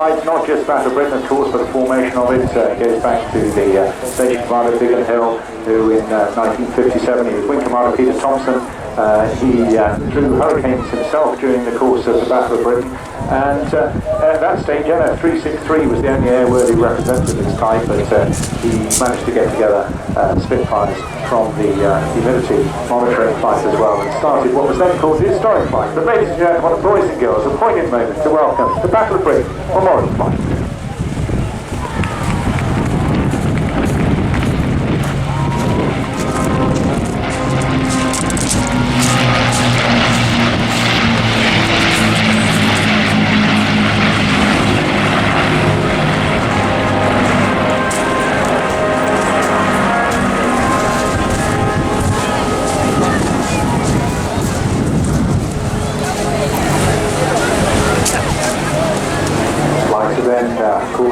It's not just Battle of Britain, of course, but the formation of it goes back to the Station Commander Biggin Hill, who in 1957, he was Wing Commander Peter Thompson. He drew hurricanes himself during the course of the Battle of Britain, and at that stage NF363 was the only airworthy representative of its type, but he managed to get together Spitfires from the humidity monitoring flight as well, and started what was then called the historic flight. But ladies and gentlemen, boys and girls, a poignant moment to welcome the Battle of Britain Memorial Flight.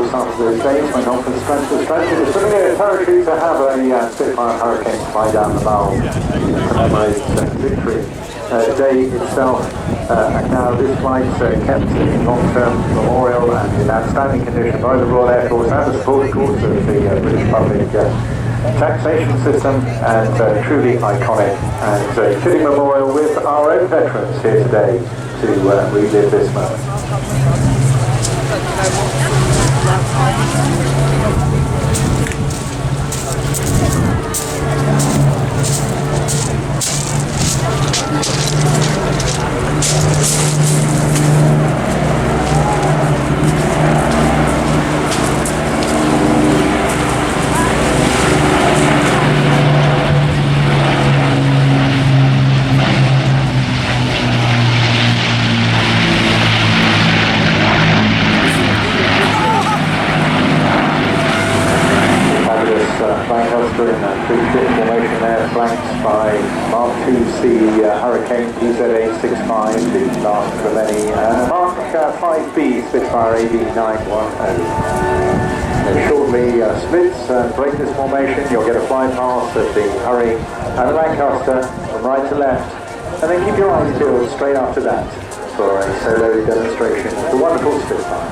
After the stage went on from strength to strength. It was familiar territory to have a Spitfire Hurricane fly down the bow to commemorate victory. Day itself, and now this flight kept in long-term memorial and in outstanding condition by the Royal Air Force and the support, of course, of the British public taxation system, and truly iconic and fitting memorial with our own veterans here today to relive this moment. In a three-ship formation there, flanked by Mark IIC Hurricane PZA-65, the last of the many, and Mark 5B Spitfire AB-910. Shortly splits and break this formation, you'll get a fly pass of the Hurry and the Lancaster from right to left, and then keep your eyes peeled straight after that for a solo demonstration of the wonderful Spitfire.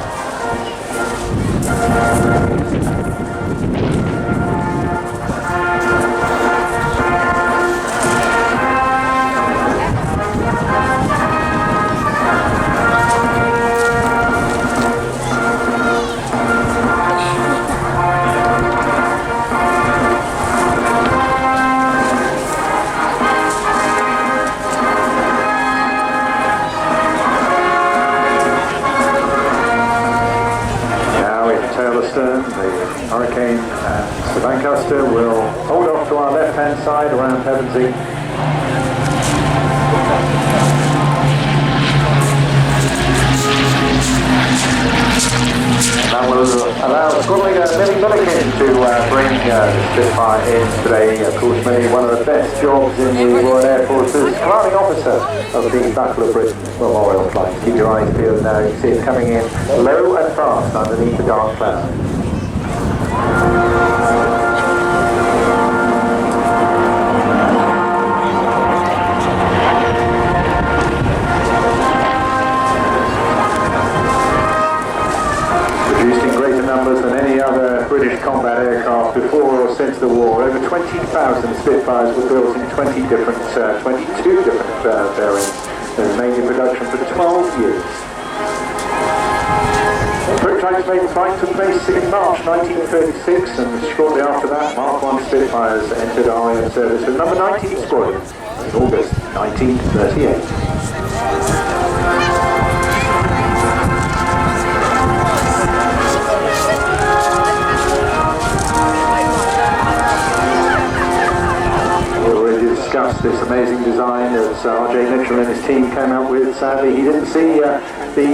The Hurricane and the Lancaster will hold off to our left-hand side around Pevensey. That will allow Squadron Leader Millie Milliken to bring the Spitfire in today. Of course, Millie, one of the best jobs in the Royal Air Force, as commanding officer of the Battle of Britain Memorial Flight. Keep your eyes peeled now. You can see it coming in low and fast underneath the dark cloud. Produced in greater numbers than any other British combat aircraft before or since the war. Over 20,000 Spitfires were built in 22 different variants. They remained in production for 12 years. Prototypes made flight took place in March 1936, and shortly after that, Mark I Spitfires entered RAF service with number 19 Squadron in August 1938. This amazing design that R.J. Mitchell and his team came out with. Sadly, he didn't see the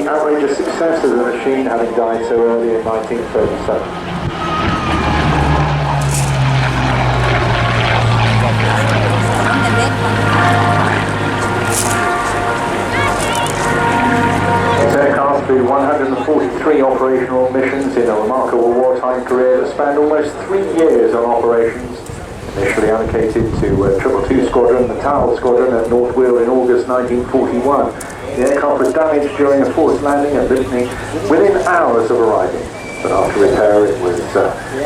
outrageous success of the machine, having died so early in 1937. This aircraft flew 143 operational missions in a remarkable wartime career that spanned almost 3 years on operations. Initially allocated to 222 Squadron, the Towel Squadron at North Weald in August 1941. The aircraft was damaged during a forced landing and litany within hours of arriving. But after repair, it was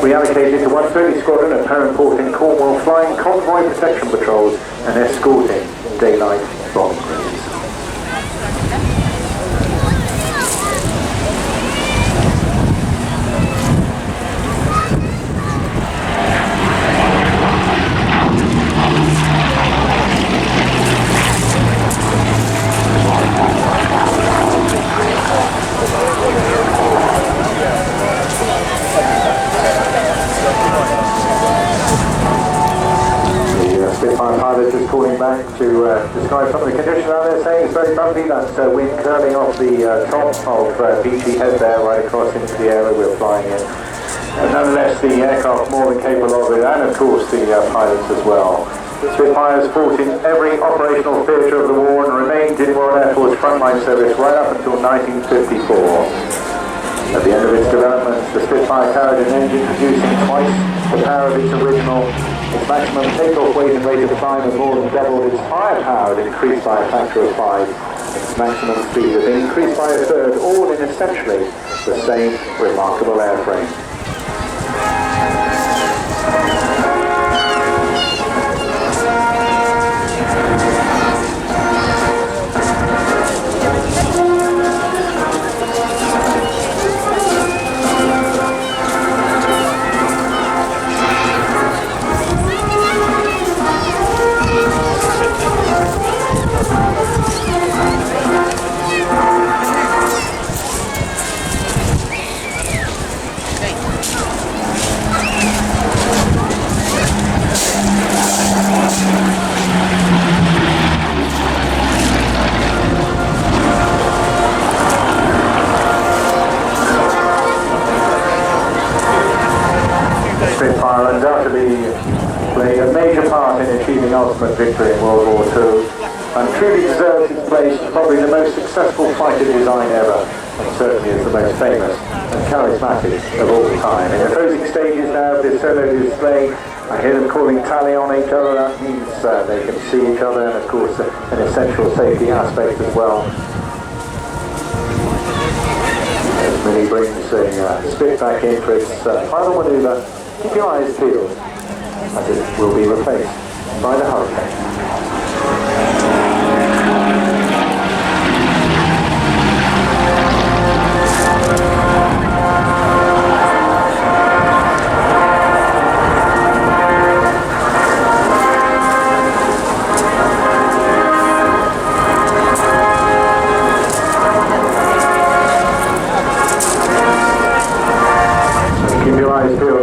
reallocated to 130 Squadron at Perranport in Cornwall, flying convoy protection patrols and escorting daylight bombing grenades. Spitfire pilot just calling back to describe some of the conditions out there, saying it's very bumpy. That's wind curling off the top of Beachy Head there, right across into the area we're flying in. But nonetheless, the aircraft more than capable of it, and of course the pilots as well. Spitfires fought in every operational theatre of the war and remained in Royal Air Force frontline service right up until 1954. At the end of its development, the Spitfire carried an engine producing twice the power of its original. Its maximum takeoff weight and rate of climb has more than doubled. Its firepower had increased by a factor of 5. Its maximum speed had been increased by a third, all in essentially the same remarkable airframe. Spitfire undoubtedly played a major part in achieving ultimate victory in World War II and truly deserves its place as probably the most successful fighter design ever, and certainly is the most famous and charismatic of all time. In the closing stages now of this solo display, I hear them calling tally on each other. That means they can see each other, and of course an essential safety aspect as well. As Millie brings a spit back in for its final manoeuvre, keep your eyes peeled as it will be replaced by the Hurricane.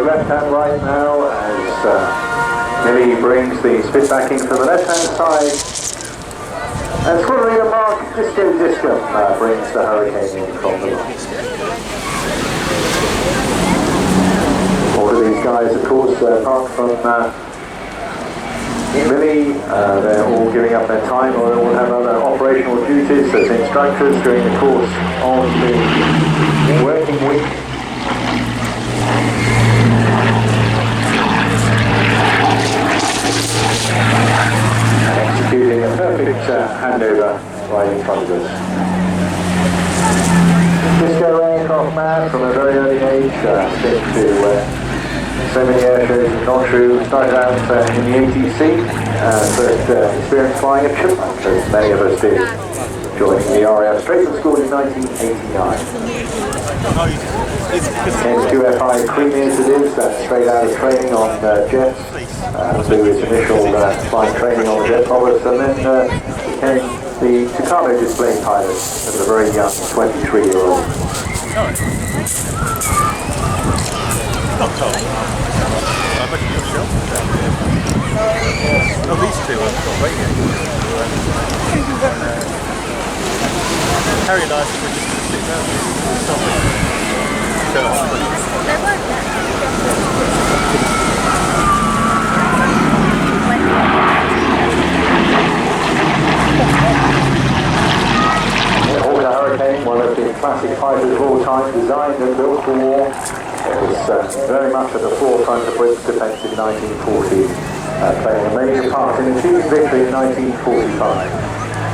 Left hand right now as Millie brings the spit backing to the left hand side, and Squadron Leader Mark Disco brings the Hurricane in from the right. All of these guys, of course, apart from Millie, they're all giving up their time, or they all have other operational duties as instructors during the course of the working week. Executing a perfect handover right in front of us. Disco aircraft man from a very early age, been to so many air shows and non-true. Started out in the ATC, first experience flying a Chipmunk, as many of us did, joining the RAF straight from school in 1989. N2FI Premiers it is, straight out of training on jets, through his initial flying training on jet robots, and then became the Tucano display pilot as a very young 23-year-old. Not Tom. I bet you're sure. Oh, these two have got radio. Harry and I were just going to sit down and stop it. Turn off the they weren't there. The Hurricane, one of the classic fighters of all time, designed and built for war. It was very much at the forefront of British defence in 1940, playing a major part in achieving victory in 1945.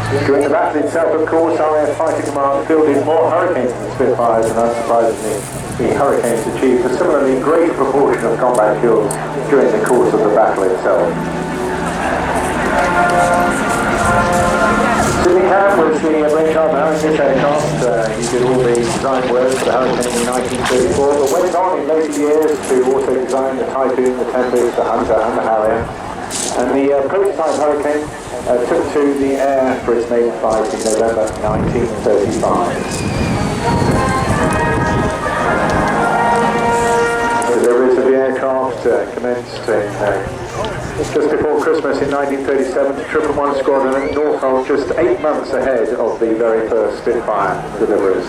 During the battle itself, of course, RAF Fighting Command fielded more Hurricanes than Spitfires, and unsurprisingly, the Hurricanes achieved a similarly great proportion of combat kills during the course of the battle itself. Sidney Cam was the brainchild behind this aircraft. He did all the design work for the Hurricane in 1934, but went on in later years to also design the Typhoon, the Tempest, the Hunter and the Harrier. And the prototype Hurricane took to the air for its maiden flight in November 1935. The deliveries of the aircraft commenced in just before Christmas in 1937 to 111 Squadron at Norfolk, just 8 months ahead of the very first Spitfire deliveries.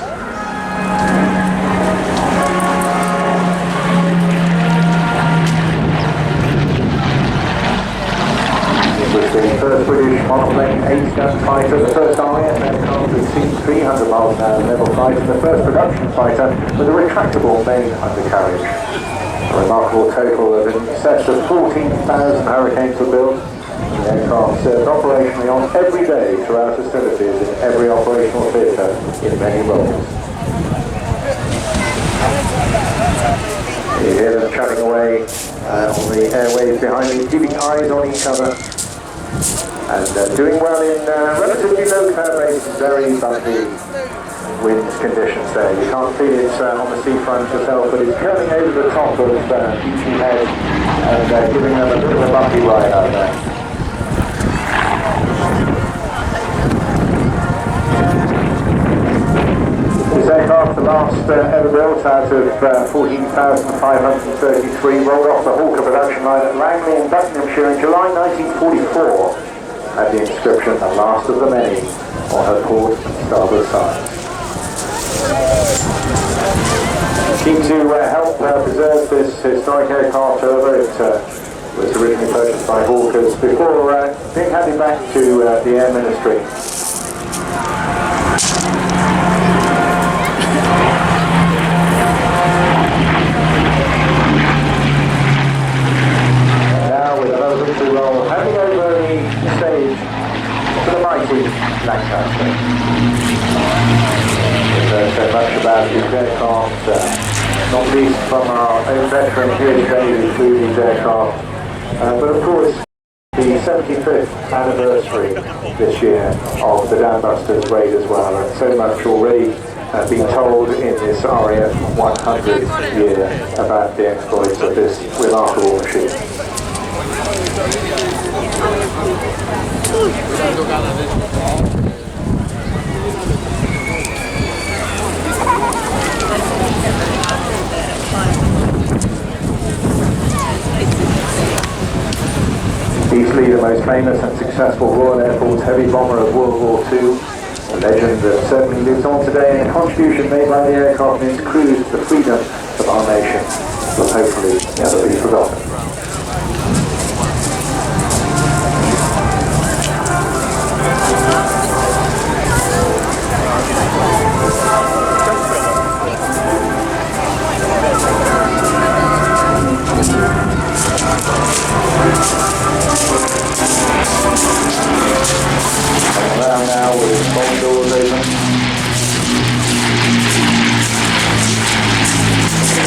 It was the first British monoplane 8-gun fighter, the first RAF aircraft to exceed 300 miles an hour level flight, and the first production fighter with a retractable main undercarriage. A remarkable total of in excess of 14,000 Hurricanes were built. The aircraft served operationally on every day throughout hostilities in every operational theatre in many roles. You hear them chatting away on the airways behind me, keeping eyes on each other, and doing well in relatively low cloud rates and very bumpy wind conditions there. You can't feel it on the seafront yourself, but it's curling over the top of Beachy Head and giving them a bit of a bumpy ride out there. This aircraft, the last ever built out of 14,533, rolled off the Hawker production line at Langley in Buckinghamshire in July 1944, had the inscription, "The last of the many," on her port and starboard side. Keen to help preserve this historic aircraft, however, it was originally purchased by Hawkers before being handed back to the Air Ministry. And now with another victory roll, handing over the stage to the mighty Lancaster. So much about these aircraft, not least from our own veteran here today who flew these aircraft, but of course the 75th anniversary this year of the Dambusters raid as well, and so much already been told in this RAF 100 year about the exploits of this remarkable machine. Easily the most famous and successful Royal Air Force heavy bomber of World War II, a legend that certainly lives on today, and a contribution made by the aircraft and its crews to the freedom of our nation will hopefully never be forgotten. Around now with his bomb doors open.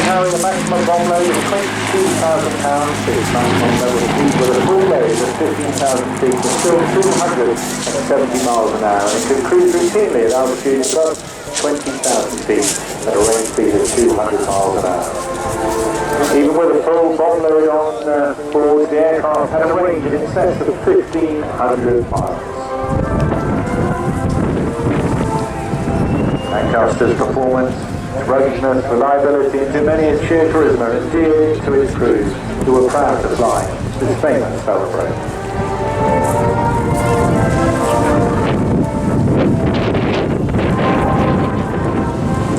Carrying a maximum bomb load of 22,000 pounds to its maximum level speed with a full load of 15,000 feet and still 270 miles an hour, and can cruise routinely at altitudes above 20,000 feet at a range speed of 200 miles an hour. Even with a full bomb load on board, the aircraft had a range in excess of 1,500 miles. Lancaster's performance, its ruggedness, reliability, and to many its sheer charisma endeared to its crews, who were proud to fly this famous thoroughbred.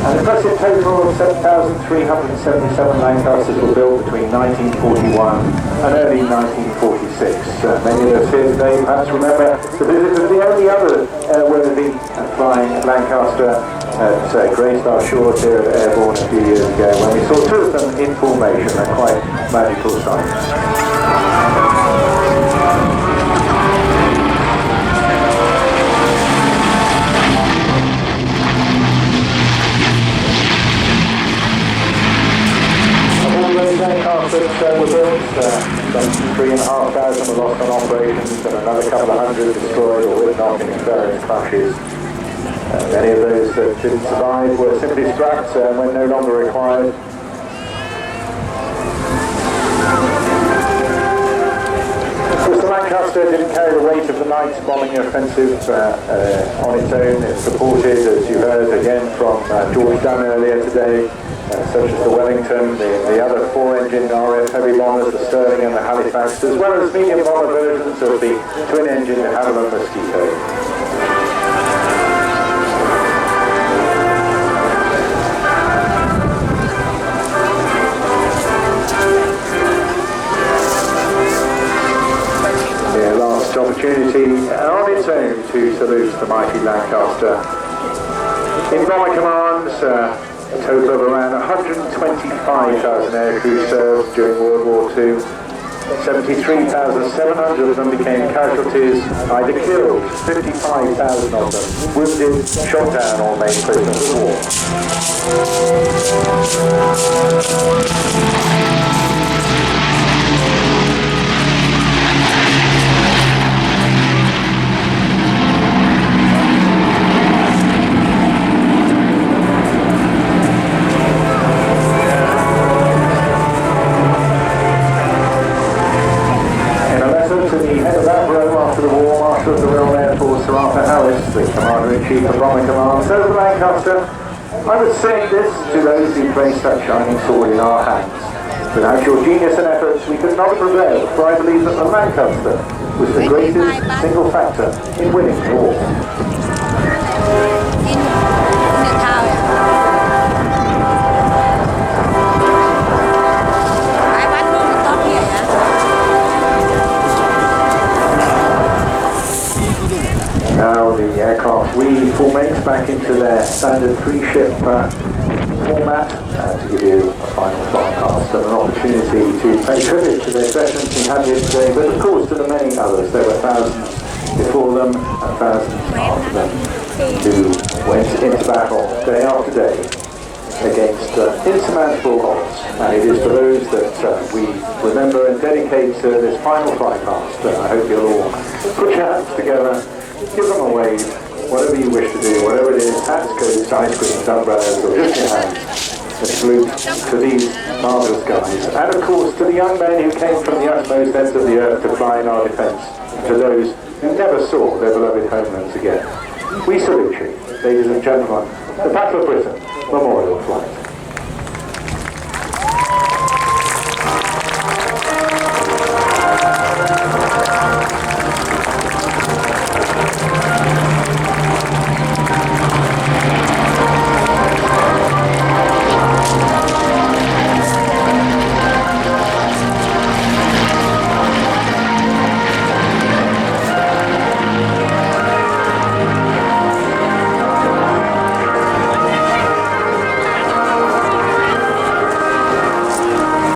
An impressive total of 7,377 Lancasters were built between 1941 and early 1946. Many of us here today perhaps remember the visit of the only other airworthy flying Lancaster at graced our shores here at Airborne a few years ago, when we saw two of them in formation, a quite magical sight. that were built, some 3,500 were lost on operations and another couple of hundred destroyed or written off in various crashes. Many of those that didn't survive were simply scrapped when no longer required. The Lancaster didn't carry the weight of the night's bombing offensive on its own. It's supported, as you heard again from George Dunn earlier today, such as the Wellington, the other 4-engine RAF heavy bombers, the Sterling and the Halifax, as well as medium bomber versions of the twin-engine Havilland Mosquito. Opportunity on its own to salute the mighty Lancaster. In bomber commands, a total of around 125,000 aircrew served during World War II. 73,700 of them became casualties, either killed, 55,000 of them wounded, shot down or made prisoners of war. The Commander-in-Chief of Bomber Command says of Lancaster, I would say this to those who place that shining sword in our hands. Without your genius and efforts, we could not have prevailed, for I believe that the Lancaster was the greatest single factor in winning the war. Now the aircraft reformates back into their standard 3-ship format to give you a final flycast and an opportunity to pay tribute to their veterans who had here today, but of course to the many others. There were thousands before them and thousands after them who went into battle day after day against insurmountable odds, and it is for those that we remember and dedicate this final flycast. I hope you'll all put your hands together, give them a wave, whatever you wish to do, whatever it is, hats, coats, ice creams, umbrellas, or just your hands. A salute to these marvellous guys. And of course to the young men who came from the utmost ends of the earth to fly in our defence, and to those who never saw their beloved homelands again. We salute you, ladies and gentlemen, the Battle of Britain Memorial Flight.